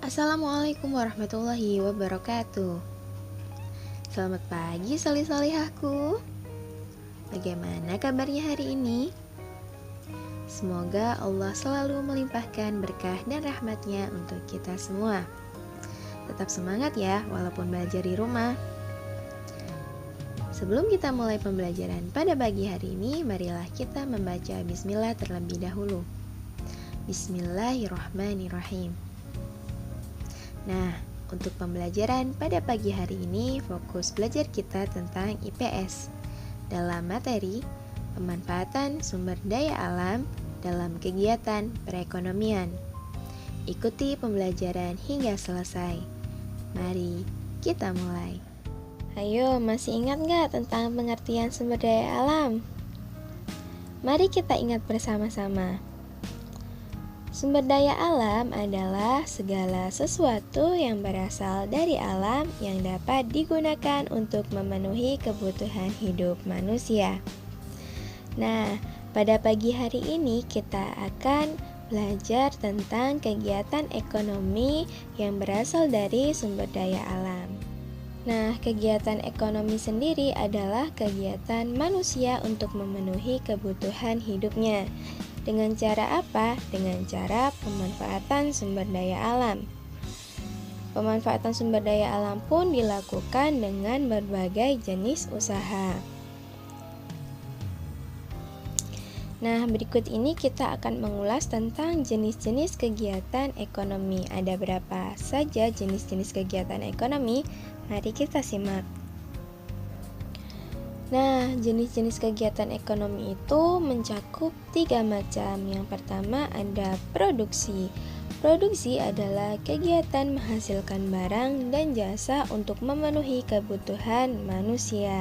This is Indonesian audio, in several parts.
Assalamualaikum warahmatullahi wabarakatuh. Selamat pagi salih-salihahku. Bagaimana kabarnya hari ini? Semoga Allah selalu melimpahkan berkah dan rahmatnya untuk kita semua. Tetap semangat ya walaupun belajar di rumah. Sebelum kita mulai pembelajaran pada pagi hari ini, marilah kita membaca bismillah terlebih dahulu. Bismillahirrahmanirrahim. Nah, untuk pembelajaran pada pagi hari ini, fokus belajar kita tentang IPS dalam materi pemanfaatan sumber daya alam dalam kegiatan perekonomian. Ikuti pembelajaran hingga selesai. Mari kita mulai. Ayo, masih ingat nggak tentang pengertian sumber daya alam? Mari kita ingat bersama-sama. Sumber daya alam adalah segala sesuatu yang berasal dari alam yang dapat digunakan untuk memenuhi kebutuhan hidup manusia. Nah, pada pagi hari ini kita akan belajar tentang kegiatan ekonomi yang berasal dari sumber daya alam. Nah, kegiatan ekonomi sendiri adalah kegiatan manusia untuk memenuhi kebutuhan hidupnya. Dengan cara apa? Dengan cara pemanfaatan sumber daya alam. Pemanfaatan sumber daya alam pun dilakukan dengan berbagai jenis usaha. Nah, berikut ini kita akan mengulas tentang jenis-jenis kegiatan ekonomi. Ada berapa saja jenis-jenis kegiatan ekonomi? Mari kita simak. Nah, jenis-jenis kegiatan ekonomi itu mencakup 3 macam. Yang pertama ada produksi. Produksi adalah kegiatan menghasilkan barang dan jasa untuk memenuhi kebutuhan manusia.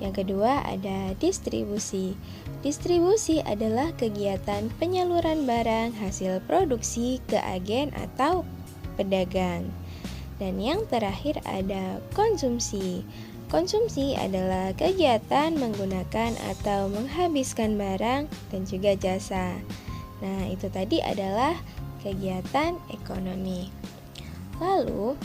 Yang kedua ada distribusi. Distribusi adalah kegiatan penyaluran barang hasil produksi ke agen atau pedagang. Dan yang terakhir ada konsumsi. Konsumsi adalah kegiatan menggunakan atau menghabiskan barang dan juga jasa. Nah, itu tadi adalah kegiatan ekonomi. Lalu,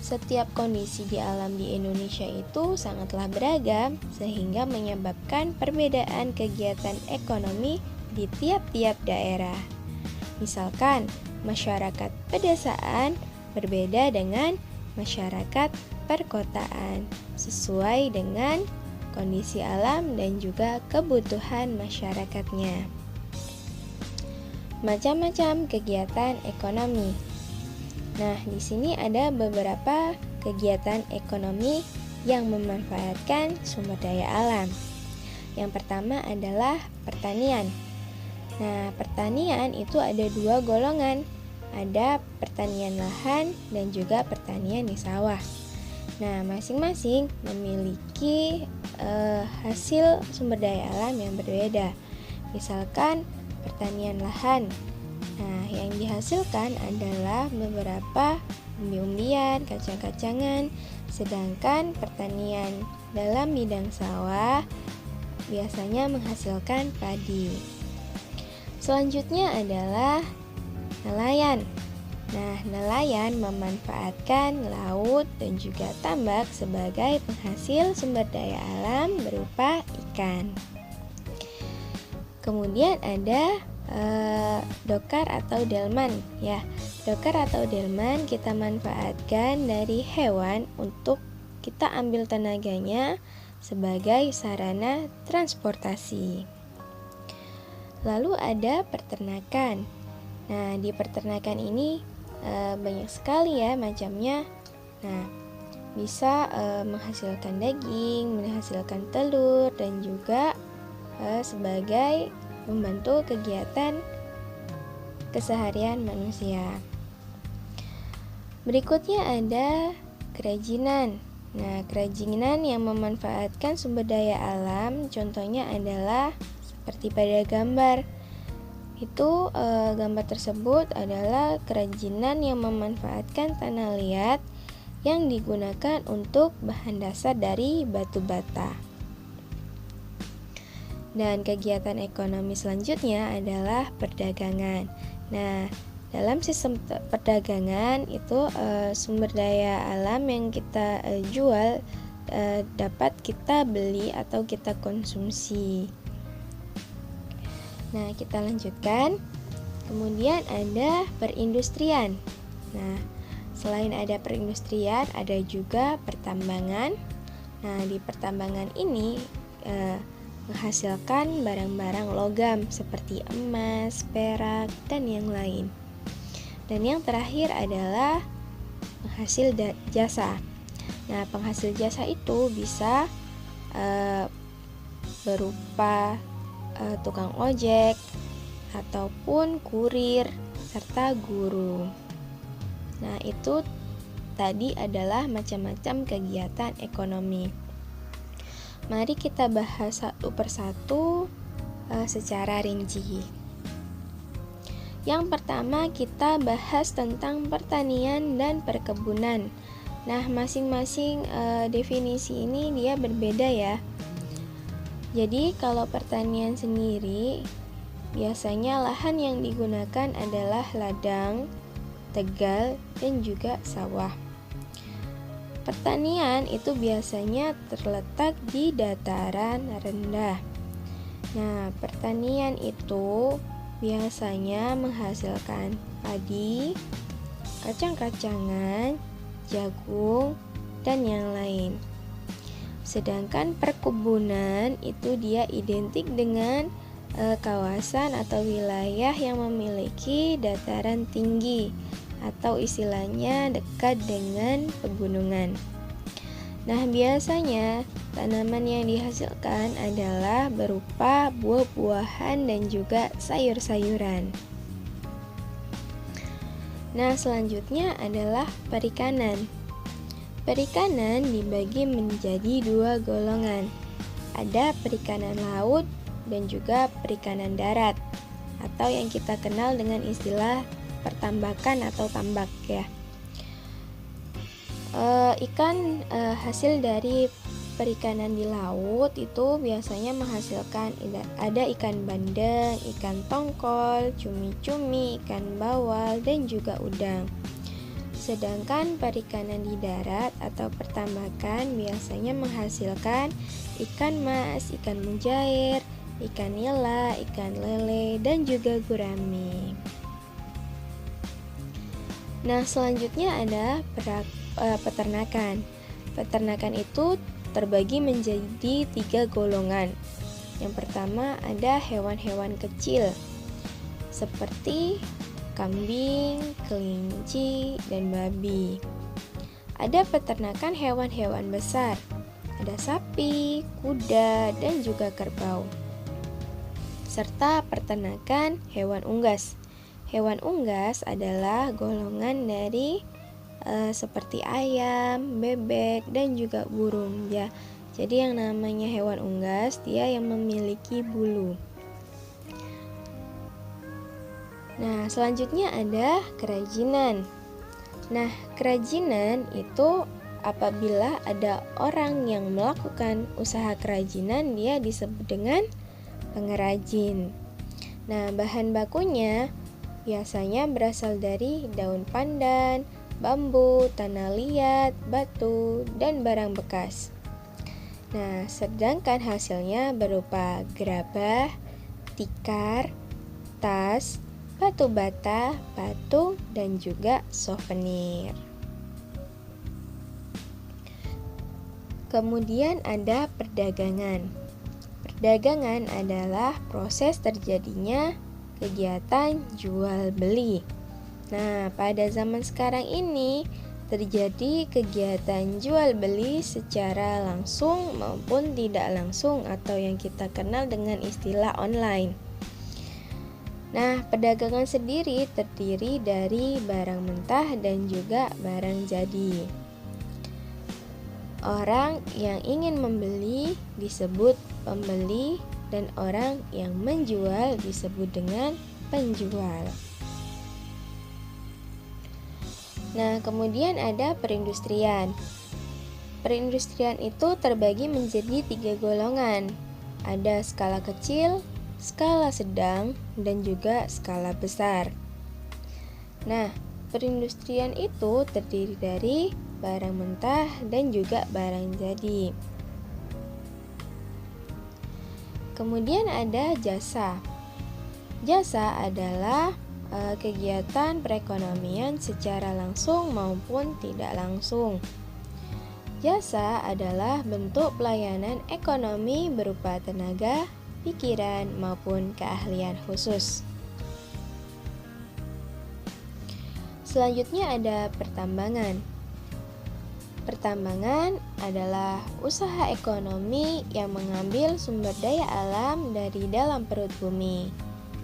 setiap kondisi di alam di Indonesia itu sangatlah beragam sehingga menyebabkan perbedaan kegiatan ekonomi di tiap-tiap daerah. Misalkan, masyarakat pedesaan berbeda dengan masyarakat perkotaan sesuai dengan kondisi alam dan juga kebutuhan masyarakatnya. Macam-macam kegiatan ekonomi. Nah, di sini ada beberapa kegiatan ekonomi yang memanfaatkan sumber daya alam. Yang pertama adalah pertanian. Nah, pertanian itu ada 2 golongan. Ada pertanian lahan dan juga pertanian di sawah. Nah, masing-masing memiliki hasil sumber daya alam yang berbeda. Misalkan pertanian lahan. Nah, yang dihasilkan adalah beberapa umbi-umbian, kacang-kacangan. Sedangkan pertanian dalam bidang sawah biasanya menghasilkan padi. Selanjutnya adalah nelayan. Nah, nelayan memanfaatkan laut dan juga tambak sebagai penghasil sumber daya alam berupa ikan. Kemudian ada dokar atau delman. Ya, dokar atau delman kita manfaatkan dari hewan untuk kita ambil tenaganya sebagai sarana transportasi. Lalu ada peternakan. Nah, di peternakan ini banyak sekali ya macamnya. Nah, bisa menghasilkan daging, menghasilkan telur, dan juga sebagai membantu kegiatan keseharian manusia. Berikutnya ada kerajinan. Nah, kerajinan yang memanfaatkan sumber daya alam contohnya adalah seperti pada gambar. Itu gambar tersebut adalah kerajinan yang memanfaatkan tanah liat yang digunakan untuk bahan dasar dari batu bata. Dan kegiatan ekonomi selanjutnya adalah perdagangan. Nah, dalam sistem perdagangan itu sumber daya alam yang kita jual dapat kita beli atau kita konsumsi. Nah, kita lanjutkan. Kemudian ada perindustrian. Nah, selain ada perindustrian, ada juga pertambangan. Nah, di pertambangan ini menghasilkan barang-barang logam seperti emas, perak, dan yang lain. Dan yang terakhir adalah penghasil jasa. Nah, penghasil jasa itu bisa berupa tukang ojek ataupun kurir serta guru. Nah, itu tadi adalah macam-macam kegiatan ekonomi. Mari kita bahas satu persatu secara rinci. Yang pertama kita bahas tentang pertanian dan perkebunan. Nah, masing-masing definisi ini dia berbeda ya. Jadi kalau pertanian sendiri, biasanya lahan yang digunakan adalah ladang, tegal, dan juga sawah. Pertanian itu biasanya terletak di dataran rendah. Nah, pertanian itu biasanya menghasilkan padi, kacang-kacangan, jagung, dan yang lain. Sedangkan perkebunan itu dia identik dengan kawasan atau wilayah yang memiliki dataran tinggi atau istilahnya dekat dengan pegunungan. Nah, biasanya tanaman yang dihasilkan adalah berupa buah-buahan dan juga sayur-sayuran. Nah, selanjutnya adalah perikanan. Perikanan dibagi menjadi dua golongan. Ada perikanan laut dan juga perikanan darat, atau yang kita kenal dengan istilah pertambakan atau tambak ya. Ikan hasil dari perikanan di laut itu biasanya menghasilkan ada ikan bandeng, ikan tongkol, cumi-cumi, ikan bawal, dan juga udang. Sedangkan perikanan di darat atau pertambakan biasanya menghasilkan ikan mas, ikan mujair, ikan nila, ikan lele, dan juga gurame. Nah, selanjutnya ada peternakan. Peternakan itu terbagi menjadi 3 golongan. Yang pertama ada hewan-hewan kecil seperti kambing, kelinci, dan babi. Ada peternakan hewan-hewan besar. Ada sapi, kuda, dan juga kerbau. Serta peternakan hewan unggas. Hewan unggas adalah golongan dari seperti ayam, bebek, dan juga burung ya. Jadi yang namanya hewan unggas dia yang memiliki bulu. Nah, selanjutnya ada kerajinan. Nah, kerajinan itu apabila ada orang yang melakukan usaha kerajinan, dia disebut dengan pengrajin. Nah, bahan bakunya biasanya berasal dari daun pandan, bambu, tanah liat, batu, dan barang bekas. Nah, sedangkan hasilnya berupa gerabah, tikar, tas, batu bata, patung, dan juga souvenir. Kemudian ada perdagangan. Perdagangan adalah proses terjadinya kegiatan jual beli. Nah, pada zaman sekarang ini terjadi kegiatan jual beli secara langsung maupun tidak langsung atau yang kita kenal dengan istilah online. Nah, perdagangan sendiri terdiri dari barang mentah dan juga barang jadi. Orang yang ingin membeli disebut pembeli dan orang yang menjual disebut dengan penjual. Nah, kemudian ada perindustrian. Perindustrian itu terbagi menjadi 3 golongan. Ada skala kecil, skala sedang, dan juga skala besar. Nah, perindustrian itu terdiri dari barang mentah dan juga barang jadi. Kemudian ada jasa. Jasa adalah kegiatan perekonomian secara langsung maupun tidak langsung. Jasa adalah bentuk pelayanan ekonomi berupa tenaga, pikiran, maupun keahlian khusus. Selanjutnya ada pertambangan. Pertambangan adalah usaha ekonomi yang mengambil sumber daya alam dari dalam perut bumi.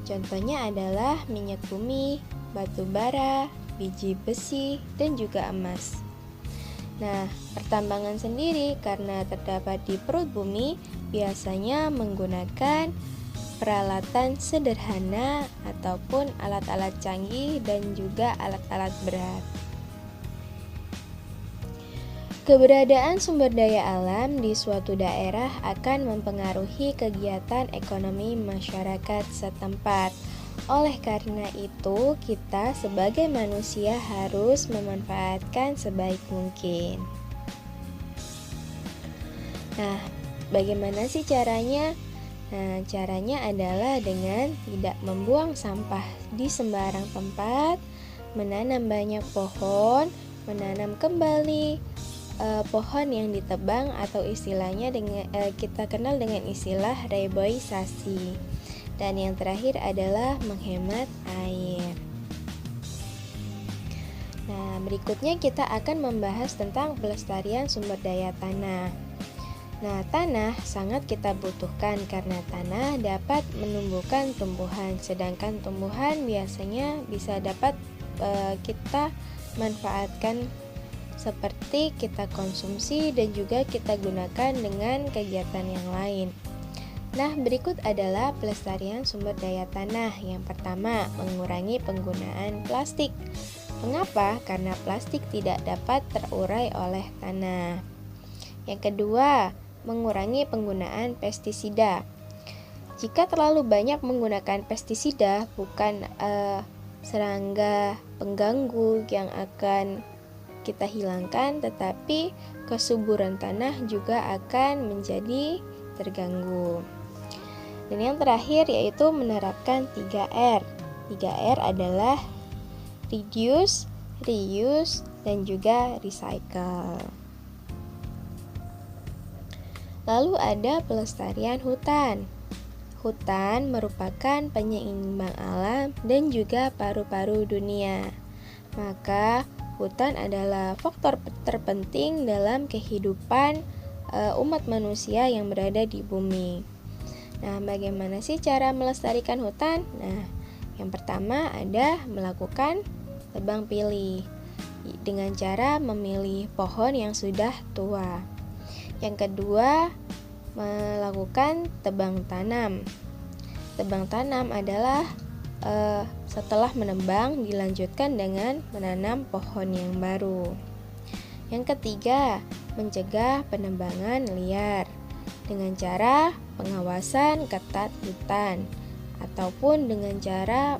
Contohnya adalah minyak bumi, batu bara, biji besi, dan juga emas. Nah, pertambangan sendiri karena terdapat di perut bumi biasanya menggunakan peralatan sederhana ataupun alat-alat canggih dan juga alat-alat berat. Keberadaan sumber daya alam di suatu daerah akan mempengaruhi kegiatan ekonomi masyarakat setempat. Oleh karena itu, kita sebagai manusia harus memanfaatkan sebaik mungkin. Nah, bagaimana sih caranya? Nah, caranya adalah dengan tidak membuang sampah di sembarang tempat, menanam banyak pohon, menanam kembali pohon yang ditebang atau istilahnya kita kenal dengan istilah reboisasi. Dan yang terakhir adalah menghemat air. Nah, berikutnya kita akan membahas tentang pelestarian sumber daya tanah. Nah, tanah sangat kita butuhkan karena tanah dapat menumbuhkan tumbuhan, sedangkan tumbuhan biasanya bisa dapat kita manfaatkan seperti kita konsumsi dan juga kita gunakan dengan kegiatan yang lain. Nah, berikut adalah pelestarian sumber daya tanah. Yang pertama, mengurangi penggunaan plastik. Mengapa? Karena plastik tidak dapat terurai oleh tanah. Yang kedua, mengurangi penggunaan pestisida. Jika terlalu banyak menggunakan pestisida, bukan serangga pengganggu yang akan kita hilangkan, tetapi kesuburan tanah juga akan menjadi terganggu. Dan yang terakhir yaitu menerapkan 3R. 3R adalah reduce, reuse, dan juga recycle. Lalu ada pelestarian hutan. Hutan merupakan penyeimbang alam dan juga paru-paru dunia. Maka hutan adalah faktor terpenting dalam kehidupan umat manusia yang berada di bumi. Nah, bagaimana sih cara melestarikan hutan? Nah, yang pertama ada melakukan tebang pilih dengan cara memilih pohon yang sudah tua. Yang kedua, melakukan tebang tanam. Tebang tanam adalah setelah menebang dilanjutkan dengan menanam pohon yang baru. Yang ketiga, mencegah penebangan liar dengan cara pengawasan ketat hutan ataupun dengan cara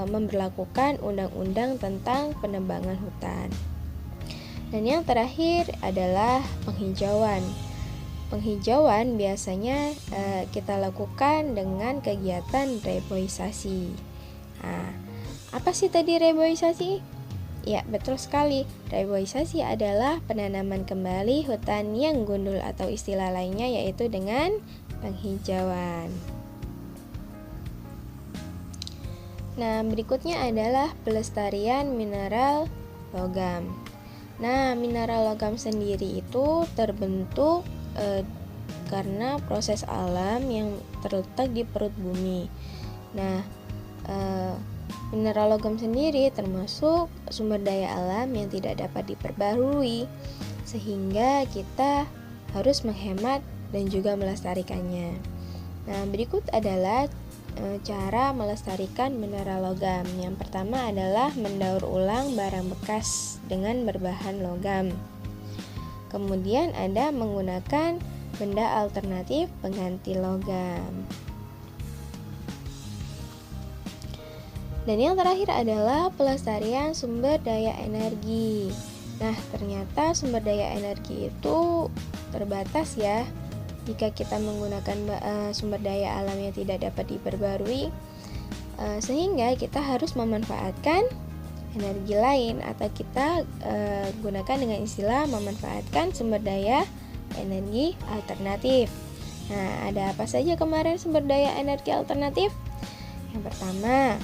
memberlakukan undang-undang tentang penebangan hutan. Dan yang terakhir adalah penghijauan. Penghijauan biasanya kita lakukan dengan kegiatan reboisasi. Nah, apa sih tadi reboisasi? Ya, betul sekali. Reboisasi adalah penanaman kembali hutan yang gundul atau istilah lainnya yaitu dengan penghijauan. Nah, berikutnya adalah pelestarian mineral logam. Nah, mineral logam sendiri itu terbentuk karena proses alam yang terletak di perut bumi. Nah, mineral logam sendiri termasuk sumber daya alam yang tidak dapat diperbarui, sehingga kita harus menghemat dan juga melestarikannya. Nah, berikut adalah cara melestarikan mineral logam. Yang pertama adalah mendaur ulang barang bekas dengan berbahan logam. Kemudian ada menggunakan benda alternatif pengganti logam. Dan yang terakhir adalah pelestarian sumber daya energi. Nah, ternyata sumber daya energi itu terbatas ya. Jika kita menggunakan sumber daya alam yang tidak dapat diperbarui, sehingga kita harus memanfaatkan energi lain, atau kita gunakan dengan istilah memanfaatkan sumber daya energi alternatif. Nah, ada apa saja kemarin sumber daya energi alternatif? Yang pertama,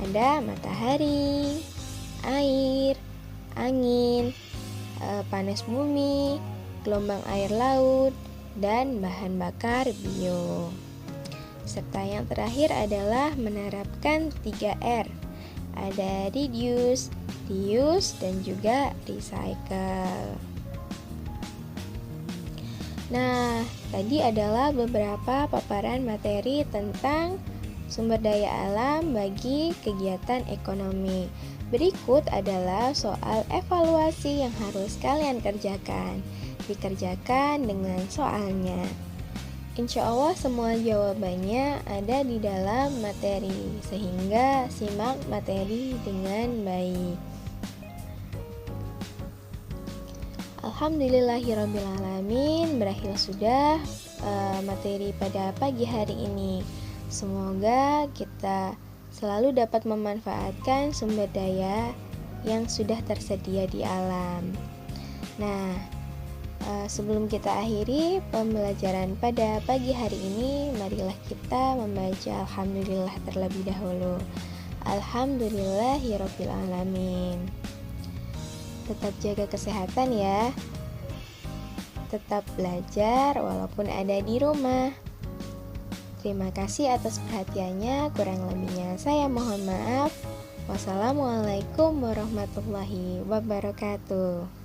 ada matahari, air, angin, panas bumi, gelombang air laut, dan bahan bakar bio. Serta yang terakhir adalah menerapkan 3R. Ada reduce, reuse, dan juga recycle. Nah, tadi adalah beberapa paparan materi tentang sumber daya alam bagi kegiatan ekonomi. Berikut adalah soal evaluasi yang harus kalian kerjakan. Dikerjakan dengan soalnya. Insya Allah semua jawabannya ada di dalam materi, sehingga simak materi dengan baik. Alhamdulillahirrabbilalamin, berakhir sudah materi pada pagi hari ini. Semoga kita selalu dapat memanfaatkan sumber daya yang sudah tersedia di alam. Nah, sebelum kita akhiri pembelajaran pada pagi hari ini, marilah kita membaca Alhamdulillah terlebih dahulu. Alhamdulillahirrabbilalamin. Tetap jaga kesehatan ya. Tetap belajar walaupun ada di rumah. Terima kasih atas perhatiannya, kurang lebihnya saya mohon maaf. Wassalamualaikum warahmatullahi wabarakatuh.